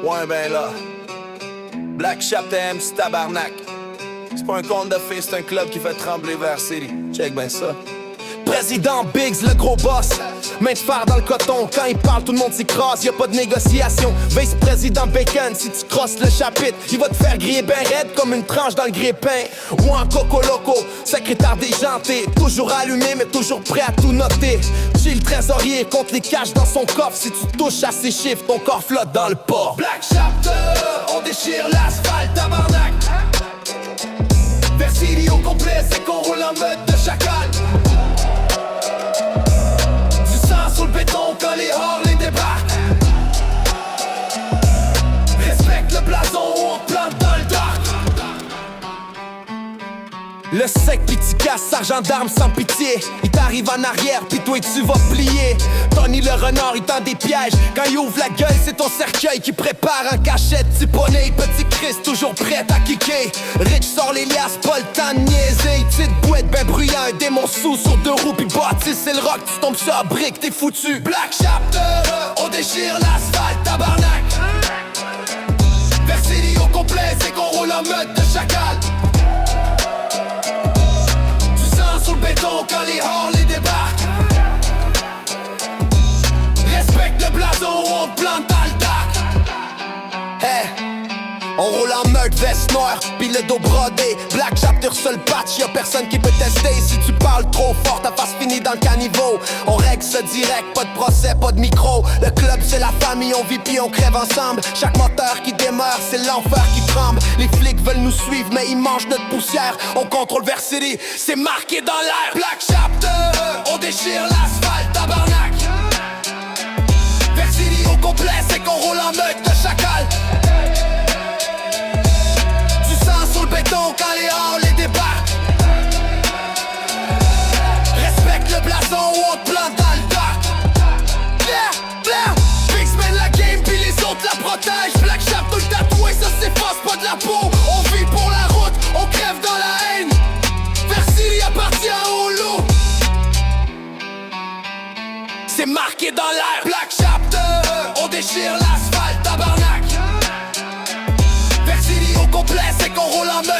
Ouais ben là, Black Chapter MC tabarnak. C'est pas un conte de fées, c'est un club qui fait trembler vers City. Check ben ça. Président Biggs, le gros boss. Main de fer dans le coton, quand il parle tout le monde s'écrase, y'a pas de négociation. Vice-président Bacon, si tu crosses le chapitre, il va te faire griller ben raide comme une tranche dans le grille-pain. Ou en coco loco, secrétaire déjanté, toujours allumé mais toujours prêt à tout noter. J'ai le trésorier, compte les caches dans son coffre. Si tu touches à ces chiffres, ton corps flotte dans le port. Black Chapter, on déchire l'asphalte, tabarnak. Versili au complet, c'est qu'on roule en mode de chacal. Sur le béton quand les Harley débarquent. Respecte le blason ou on te plante dans le dark. Le sec pis tu casses, sergent d'armes sans pitié. Il t'arrive en arrière pis toi tu vas plier. Tony le renard il tend des pièges. Quand il ouvre la gueule c'est ton cercueil qui prépare en cachette. Petit poney, petit Chris toujours prêt à kicker. Rich sort les liasses, pas le temps de niaiser. Petite bouette ben bruyant, un démon sous sur deux roues pis bâtisse c'est le rock. Tu tombes sur la brique, t'es foutu. Black Chapter, on déchire l'asphalte, tabarnak. Versili au complet, c'est qu'on roule en mode de chacal. Sur le béton quand les Harley débarquent. Respecte le blason ou on te plante dans le dark. Hey, on roule en meute, veste noire, pis le dos brodé. Black Chapter seul patch, y'a personne qui peut tester. Si tu parles trop fort, ta face finit dans le caniveau. On règle ça direct, pas de procès, pas de micro. Le club c'est la famille, on vit puis on crève ensemble. Chaque moteur qui démarre, c'est l'enfer qui tremble. Les flics veulent nous suivre, mais ils mangent notre poussière. On contrôle vers City, c'est marqué dans l'air. Black Chapter, on déchire l'asphalte, tabarnak. Vers City au complet, c'est qu'on roule en meute de chacal. Sur le béton quand les Harley débarquent. Respecte le blason ou on te plante dans le dark. Biggs mène la game puis les autres la protègent. Black Chapter le tatoué, ça s'efface pas de la peau. On vit pour la route, on crève dans la haine. Versili appartient au loup. C'est marqué dans l'air. Black Chapter, on déchire l'asphalte, tabarnak. Versili au complet, c'est qu'on roule en meute